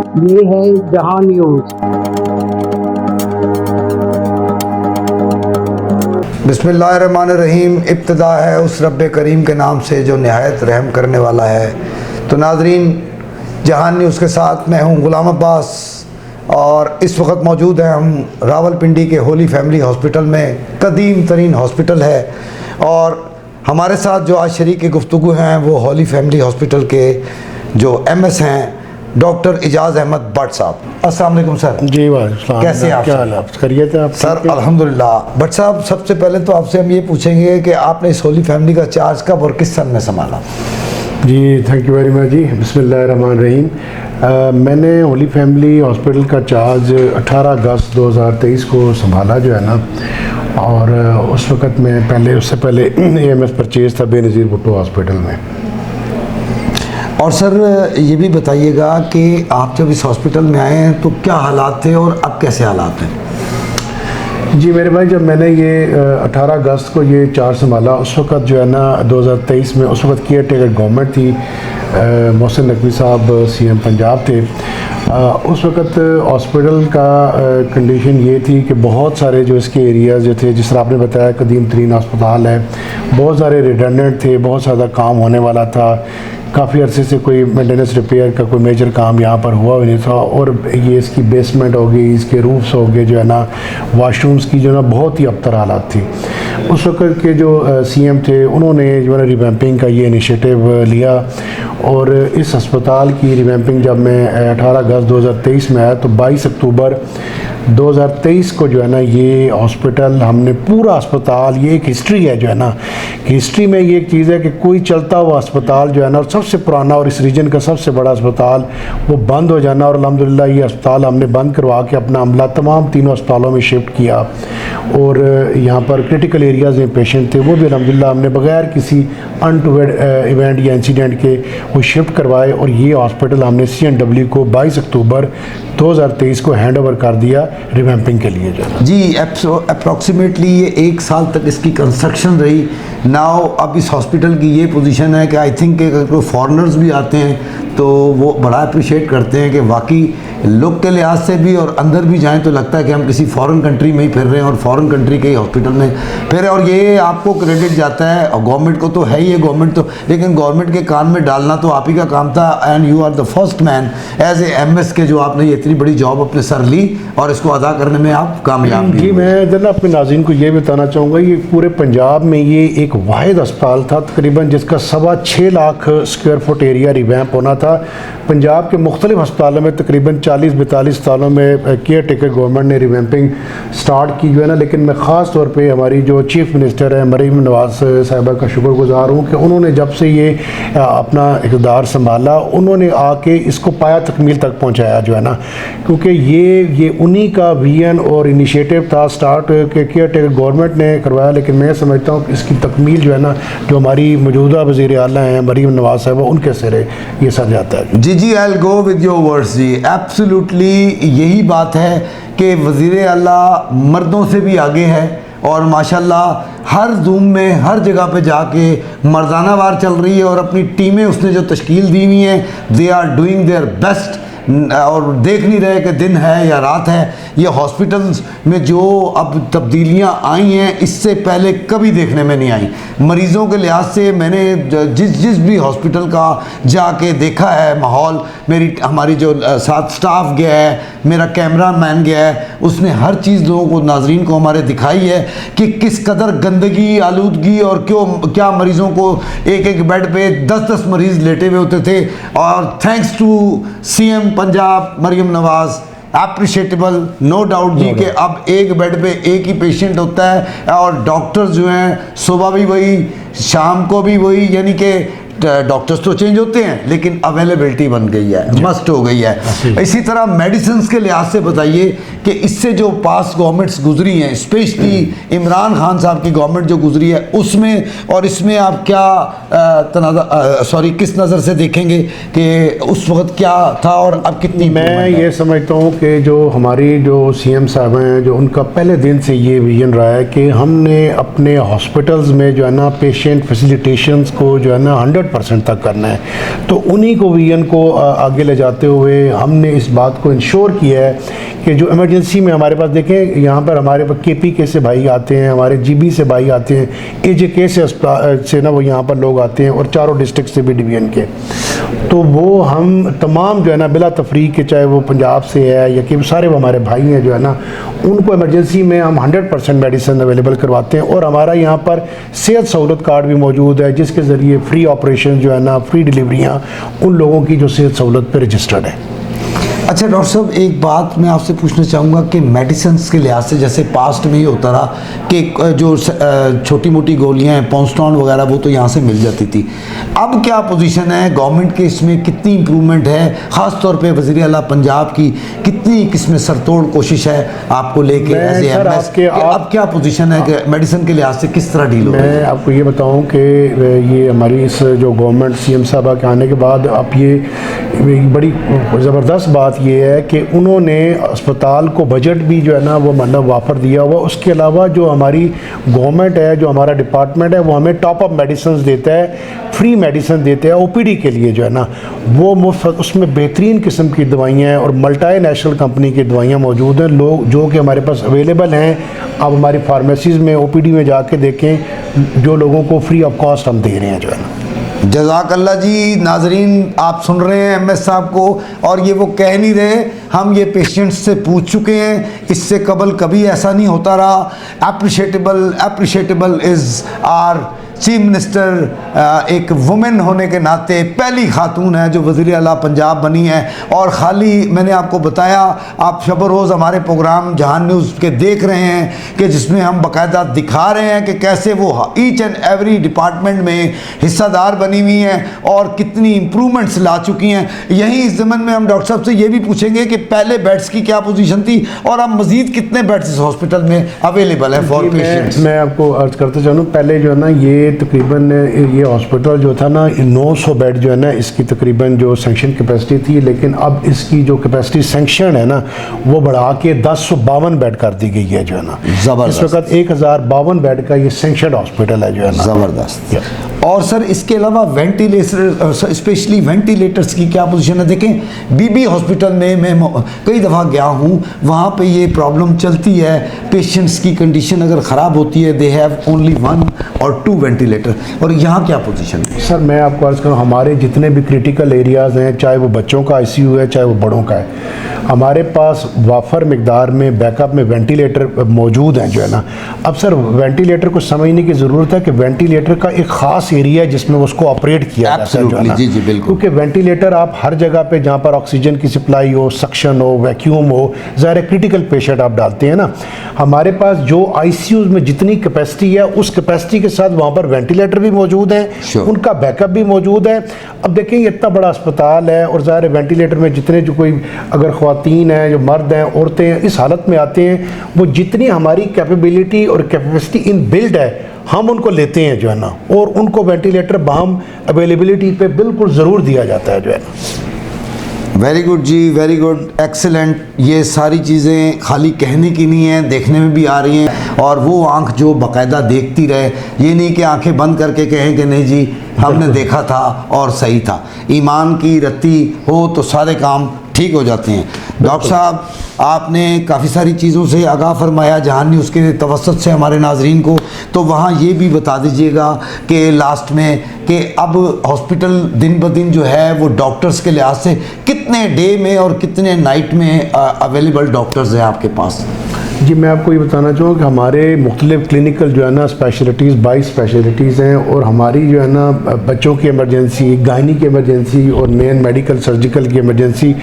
ये है जहां न्यूज़। बिस्मिल्लाहिर्रहमानिर्रहीम। इब्तिदा है उस रब्बे करीम के नाम से जो निहायत रहम करने वाला है। तो नाजरीन, जहां न्यूज़ के साथ मैं हूं गुलाम अब्बास और इस वक्त मौजूद हैं हम रावलपिंडी के होली फैमिली हॉस्पिटल में। कदीम तरीन हॉस्पिटल है और हमारे साथ जो आज शरीक गुफ्तगू हैं वो होली फैमिली हॉस्पिटल के जो MS हैं डॉक्टर इजाज़ अहमद भट्ट साहब। अस्सलाम वालेकुम सर। जी वालेकुम। कैसे आप? क्या हाल है? खैरियत है आप? सर अल्हम्दुलिल्लाह। भट्ट साहब, सबसे पहले तो आपसे हम ये पूछेंगे कि आपने इस होली फैमिली का चार्ज कब और किस सन में संभाला? जी थैंक यू वेरी मच जी। बिस्मिल्लाहिर्रहमानिर्रहीम। मैंने होली फैमिली हॉस्पिटल का चार्ज 18 अगस्त 2023 को संभाला जो है ना, और उस वक़्त में उससे पहले AMS परचेज़ था बेनज़ीर भुट्टो हॉस्पिटल में। और सर ये भी बताइएगा कि आप जब इस हॉस्पिटल में आए हैं तो क्या हालात थे और अब कैसे हालात हैं? जी मेरे भाई, जब मैंने ये 18 अगस्त को ये चार्ज संभाला उस वक़्त जो है ना 2023 में, उस वक़्त केयर टेकर गवर्नमेंट थी, मोहसिन नकवी साहब CM पंजाब थे। उस वक़्त हॉस्पिटल का कंडीशन ये थी कि बहुत सारे जो इसके एरियाज़ जो थे, जिस तरह आपने बताया कदीम तरीन अस्पताल है, बहुत सारे रिडंडेंट थे, बहुत ज़्यादा काम होने वाला था। काफ़ी अरसे से कोई मेंटेनेंस रिपेयर का कोई मेजर काम यहाँ पर हुआ भी नहीं था, और ये इसकी बेसमेंट हो गई, इसके रूफ्स हो गए जो है ना, वाशरूम्स की जो है ना बहुत ही अबतर हालात थी। उस वक्त के जो CM थे उन्होंने जो है रिवैम्पिंग का ये इनिशिएटिव लिया, और इस अस्पताल की रिवैम्पिंग जब मैं 18 अगस्त 2023 में आया तो 22 अक्टूबर 2023 को जो है ना ये हॉस्पिटल हमने पूरा अस्पताल, ये एक हिस्ट्री है जो है ना, हिस्ट्री में ये एक चीज़ है कि कोई चलता हुआ अस्पताल जो है ना, और सबसे पुराना और इस रीजन का सबसे बड़ा अस्पताल वो बंद हो जाना, और अल्हम्दुलिल्लाह ये अस्पताल हमने बंद करवा के अपना अमला तमाम तीनों अस्पतालों में शिफ्ट किया, और यहाँ पर क्रिटिकल एरियाज़ में पेशेंट थे वो भी अल्हम्दुलिल्लाह हमने बगैर किसी अनटूवर्ड इवेंट या इंसिडेंट के वो शिफ्ट करवाए, और ये हॉस्पिटल हमने CNW को 22 अक्टूबर 2023 को हैंड ओवर कर दिया रिवैम्पिंग के लिए। जो जी अप्रॉक्सीमेटली ये 1 साल तक इसकी कंस्ट्रक्शन रही। नाउ अब इस हॉस्पिटल की ये पोजीशन है कि आई थिंक अगर कोई फॉरेनर्स भी आते हैं तो वो बड़ा अप्रिशिएट करते हैं कि वाकई लुक के लिहाज से भी, और अंदर भी जाएं तो लगता है कि हम किसी फॉरेन कंट्री में ही फिर रहे हैं और फॉरेन कंट्री के ही हॉस्पिटल में फिर रहे हैं। और ये आपको क्रेडिट जाता है, और गवर्नमेंट को तो है ही है, गवर्नमेंट तो, लेकिन गवर्नमेंट के कान में डालना तो आप ही का काम था। And you are the first man as a MS के जो आपने ये इतनी बड़ी जॉब अपने सर ली और इसको अदा करने में आप कामयाब भी। जी मैं इधर ना अपने नाज़रीन को ये बताना चाहूँगा, ये पूरे पंजाब में ये एक वाहिद अस्पताल था तकरीबन जिसका 6.25 lakh square foot area revamp होना था। पंजाब के मुख्तलिफ अस्पतालों में तकरीबन 40-42 अस्पतालों में केयर टेकर गवर्नमेंट ने रिवैम्पिंग स्टार्ट की जो है ना, लेकिन मैं ख़ास तौर पे हमारी जो चीफ मिनिस्टर है मरीम नवाज़ साहिबा का शुक्रगुजार हूँ कि उन्होंने जब से ये अपना इक़्तिदार संभाला उन्होंने आके इसको पाया तकमील तक पहुँचाया जो है ना, क्योंकि ये उन्हीं का विजन और इनिशिएटिव था स्टार्ट के केयर टेकर गवर्नमेंट ने करवाया। लेकिन मैं समझता हूँ कि इसकी तकमील जो है ना, जो हमारी मौजूदा वज़ीर आला हैं मरीम नवाज़ साहिबा, उनके सिरे ये सर जाता है। जी I will go with your words जी। एब्सोल्युटली यही बात है कि वज़ीर आला मर्दों से भी आगे है, और माशाल्लाह हर जूम में हर जगह पे जाके मर्दाना वार चल रही है, और अपनी टीमें उसने जो तश्कील दी हुई हैं, they are doing their best, और देख नहीं रहे कि दिन है या रात है। ये हॉस्पिटल्स में जो अब तब्दीलियां आई हैं इससे पहले कभी देखने में नहीं आई। मरीज़ों के लिहाज से मैंने जिस भी हॉस्पिटल का जाके देखा है माहौल, हमारी जो साथ स्टाफ गया है, मेरा कैमरा मैन गया है, उसने हर चीज़ लोगों को, नाजरीन को हमारे दिखाई है कि किस कदर गंदगी, आलूदगी, और क्या मरीज़ों को एक बेड पे 10-10 मरीज़ लेटे हुए होते थे। और thanks to CM Punjab Maryam Nawaz, appreciable no doubt जी, कि अब एक बेड पे एक ही पेशेंट होता है, और डॉक्टर्स जो हैं सुबह भी वही शाम को भी वही, यानी कि डॉक्टर्स तो चेंज होते हैं लेकिन अवेलेबिलिटी बन गई है, मस्ट हो गई है। इसी तरह मेडिसिन के लिहाज से बताइए कि इससे जो पास गवर्नमेंट्स गुजरी हैं, स्पेशली इमरान खान साहब की गवर्नमेंट जो गुजरी है उसमें और इसमें आप क्या किस नज़र से देखेंगे कि उस वक्त क्या था और अब कितनी? मैं ये समझता हूँ कि जो हमारी जो CM साहब हैं, जो उनका पहले दिन से ये विजन रहा है कि हमने अपने हॉस्पिटल्स में जो है ना पेशेंट फैसिलिटेशंस को जो है ना 100% तक करना है। तो उन्हीं को विजन को आगे ले जाते हुए हमने इस बात को इंश्योर किया है कि जो इमरजेंसी में हमारे पास देखें, यहाँ पर हमारे पास KPK से भाई आते हैं, हमारे GB से भाई आते हैं, AJK से ना वो यहाँ पर लोग आते हैं, और चारों डिस्ट्रिक्ट से भी डिवीजन के। तो वो हम तमाम जो है ना बिला तफरीक के, चाहे वो पंजाब से है या कि सारे वो हमारे भाई हैं जो है ना, उनको इमरजेंसी में हम 100% मेडिसिन अवेलेबल करवाते हैं। और हमारा यहाँ पर सेहत सहूलत कार्ड भी मौजूद है, जिसके ज़रिए फ्री ऑपरेशन जो है ना, फ्री डिलीवरियाँ उन लोगों की जो सेहत सहूलत पर रजिस्टर्ड है। अच्छा डॉक्टर साहब, एक बात मैं आपसे पूछना चाहूँगा कि मेडिसिन के लिहाज से जैसे पास्ट में ही होता रहा कि जो छोटी मोटी गोलियाँ हैं, पॉन्स्टॉन वगैरह, वो तो यहाँ से मिल जाती थी। अब क्या पोजीशन है गवर्नमेंट के, इसमें कितनी इम्प्रूवमेंट है, ख़ास तौर पे वज़ीर आला पंजाब की कितनी किस्में सरतोड़ कोशिश है आपको लेके एज ए एमएस, अब क्या पोजीशन है कि मेडिसिन के लिहाज से किस तरह डील हो? मैं आपको ये बताऊँ कि ये हमारी इस जो गवर्नमेंट CM साहबा के आने के बाद अब ये बड़ी ज़बरदस्त बात ये है कि उन्होंने अस्पताल को बजट भी जो है ना वो मतलब वाफर दिया हुआ। उसके अलावा जो हमारी गवर्नमेंट है, जो हमारा डिपार्टमेंट है, वो हमें टॉप अप मेडिसिन देता है, फ्री मेडिसिन देते हैं OPD के लिए जो है ना, वो मुफ्त, उसमें बेहतरीन किस्म की दवाइयाँ हैं और मल्टी नेशनल कंपनी की दवाइयाँ मौजूद हैं, लोग जो कि हमारे पास अवेलेबल हैं। अब हमारी फार्मेसीज़ में OPD में जाके देखें, जो लोगों को फ्री ऑफ कॉस्ट हम दे रहे हैं जो है ना। जज़ाकल्लाह जी। नाजरीन, आप सुन रहे हैं MS साहब को, और ये वो कह नहीं रहे, हम ये पेशेंट्स से पूछ चुके हैं, इससे कबल कभी ऐसा नहीं होता रहा। एप्रिशिएटेबल इज़ आर चीफ मिनिस्टर, एक वुमेन होने के नाते पहली खातून है जो वज़ीर आला पंजाब बनी है। और ख़ाली मैंने आपको बताया, आप शब रोज़ हमारे प्रोग्राम जहान न्यूज़ के देख रहे हैं कि जिसमें हम बाकायदा दिखा रहे हैं कि कैसे वो ईच एंड एवरी डिपार्टमेंट में हिस्सादार बनी हुई हैं और कितनी इम्प्रूवमेंट्स ला चुकी हैं। यही इस ज़मन में हम डॉक्टर साहब से ये भी पूछेंगे कि पहले बेड्स की क्या पोजीशन थी और अब मज़ीद कितने बेड्स इस हॉस्पिटल में अवेलेबल है फॉर पेशेंट्स। मैं आपको अर्ज करते चाहूँ, पहले जो है ना ये तकरीबन ये हॉस्पिटल जो था ना, 900 बेड जो है ना, इसकी तकरीबन जो सेंक्शन कैपेसिटी थी, लेकिन अब इसकी जो कैपेसिटी सेंक्शन है ना, वो बढ़ा के 1052 बेड कर दी गई है जो है ना। इस वक्त 1052 बेड का ये सेंक्शन हॉस्पिटल है जो है ना। ज़बरदस्त। और सर इसके अलावा वेंटिलेटर, स्पेशली वेंटिलेटर्स की क्या पोजीशन है? देखें BB हॉस्पिटल में मैं कई दफ़ा गया हूँ, वहाँ पे ये प्रॉब्लम चलती है, पेशेंट्स की कंडीशन अगर ख़राब होती है, दे हैव ओनली 1 और 2 वेंटिलेटर, और यहाँ क्या पोजीशन है? सर मैं आपको अर्ज़ करूँ, हमारे जितने भी क्रिटिकल एरियाज़ हैं, चाहे वो बच्चों का ICU है, चाहे वो बड़ों का है, हमारे पास वाफर मिकदार में बैकअप में वेंटिलेटर मौजूद हैं जो है ना। अब सर वेंटिलेटर को समझने की ज़रूरत है कि वेंटिलेटर का एक ख़ास एरिया है जिसमें उसको ऑपरेट किया जाता है जो है ना। जी जी बिल्कुल, क्योंकि वेंटिलेटर आप हर जगह पे जहाँ पर ऑक्सीजन की सप्लाई हो, सक्शन हो, वैक्यूम हो, ज़ाहिर क्रिटिकल पेशेंट आप डालते हैं ना। हमारे पास जो ICUs में जितनी कैपेसिटी है, उस कैपेसिटी के साथ वहाँ पर वेंटिलेटर भी मौजूद हैं, उनका बैकअप भी मौजूद है। अब देखें ये इतना बड़ा अस्पताल है और ज़ाहिर वेंटिलेटर में जितने जो कोई अगर ख़वातीन हैं, जो मर्द हैं, औरतें हैं, इस हालत में आते हैं, वो जितनी हमारी कैपेबिलिटी और कैपेसिटी इन बिल्ड है, हम उनको लेते हैं जो है ना, और उनको वेंटिलेटर बाहम अवेलेबिलिटी पे बिल्कुल ज़रूर दिया जाता है जो है ना। वेरी गुड जी, वेरी गुड, एक्सीलेंट। ये सारी चीज़ें खाली कहने की नहीं है, देखने में भी आ रही हैं, और वो आंख जो बाकायदा देखती रहे, ये नहीं कि आंखें बंद करके कहें कि नहीं जी हमने देखा था और सही था। ईमान की रत्ती हो तो सारे काम ठीक हो जाते हैं। डॉक्टर साहब, आपने काफ़ी सारी चीज़ों से आगाह फरमाया जहान न्यूज़ के तवस्सुत से हमारे नाजरीन को, तो वहाँ ये भी बता दीजिएगा कि लास्ट में कि अब हॉस्पिटल दिन ब दिन जो है वो डॉक्टर्स के लिहाज से कितने डे में और कितने नाइट में अवेलेबल डॉक्टर्स हैं आपके पास? जी मैं आपको ये बताना चाहूँ कि हमारे मुख्तलिफ क्लिनिकल जो है ना स्पेशलिटीज़ 22 स्पेशलिटीज़ हैं, और हमारी जो है ना बच्चों की इमरजेंसी, गायनी की इमरजेंसी और मेन मेडिकल सर्जिकल की इमरजेंसी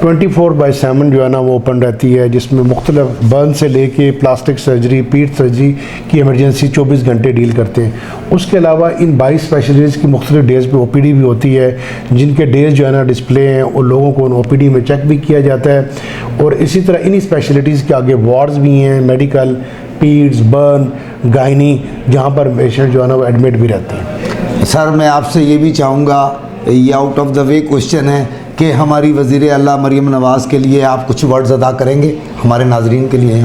24/7 जो है ना वो ओपन रहती है, जिसमें मुख्तलिफ बर्न से लेके प्लास्टिक सर्जरी, पीठ सर्जरी की इमरजेंसी 24 घंटे डील करते हैं। उसके अलावा इन 22 स्पेशलिटीज़ की मुख्तलिफ डेज़ पे OPD भी होती है, जिनके डेज़ जो है ना डिस्प्ले हैं, और लोगों को उन OPD में चेक भी किया जाता है। और इसी तरह इन्हीं स्पेशलिटीज़ के आगे वार्ड्स भी हैं, मेडिकल, पीड्स, बर्न, गायनी, जहाँ पर पेशेंट जो है ना वो एडमिट भी रहते हैं। सर मैं आपसे ये भी चाहूँगा, ये out of the way question है कि हमारी वज़ीर आला मरीम नवाज़ के लिए आप कुछ वर्ड्स अदा करेंगे हमारे नाजरीन के लिए?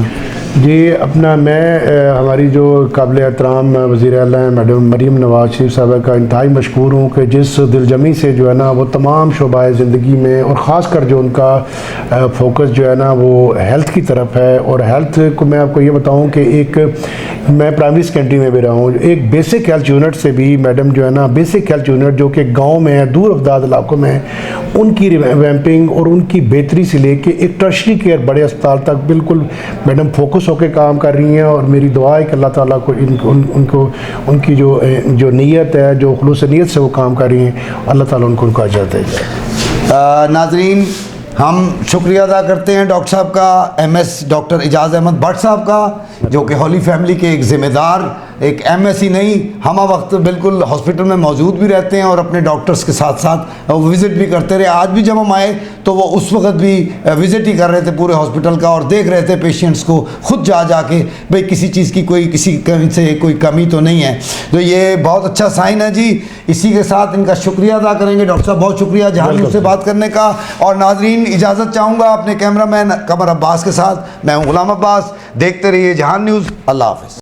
जी अपना मैं हमारी जो काबिल एहतराम वज़ीर आला हैं मैडम मरीम नवाज़ शरीफ साहबा का इंतहाई मशकूर हूँ कि जिस दिलजमी से जो है ना वो तमाम शोबाए ज़िंदगी में और ख़ास कर जो उनका फोकस जो है ना वो हेल्थ की तरफ है। और हेल्थ को मैं आपको ये बताऊँ कि एक मैं प्राइमरी सेकेंडरी में भी रहा हूँ, एक बेसिक हेल्थ यूनिट से भी मैडम जो है ना बेसिक हेल्थ यूनिट जो कि गाँव में है, दूर अफदाद इलाकों में है, उनकी रिवैम्पिंग और उनकी बेहतरी से लेके एक टर्शरी केयर बड़े अस्पताल तक बिल्कुल मैडम फोकस होकर काम कर रही हैं। और मेरी दुआ है कि अल्लाह ताला को उनको उनकी जो नीयत है, जो खुलूस नीयत से वो काम कर रही हैं, अल्लाह ताला उनको अजर दे। नाजरीन, हम शुक्रिया अदा करते हैं डॉक्टर साहब का, MS डॉक्टर एजाज़ अहमद भट्ट साहब का, जो कि हॉली फैमिली के एक ज़िम्मेदार, एक MS ही नहीं, हम वक्त बिल्कुल हॉस्पिटल में मौजूद भी रहते हैं और अपने डॉक्टर्स के साथ साथ विज़िट भी करते रहे। आज भी जब हम आए तो वो उस वक्त भी विज़िट ही कर रहे थे पूरे हॉस्पिटल का और देख रहे थे पेशेंट्स को, खुद जा के भाई किसी चीज़ की किसी से कोई कमी तो नहीं है। तो ये बहुत अच्छा साइन है जी। इसी के साथ इनका शुक्रिया अदा करेंगे। डॉक्टर साहब बहुत शुक्रिया जहां न्यूज़ से बात करने का। और नाजरीन, इजाज़त चाहूँगा अपने कैमरामैन कमर अब्बास के साथ। मैं हूँ गुलाम अब्बास। देखते रहिए जहां न्यूज़। अल्लाह हाफ़िज़।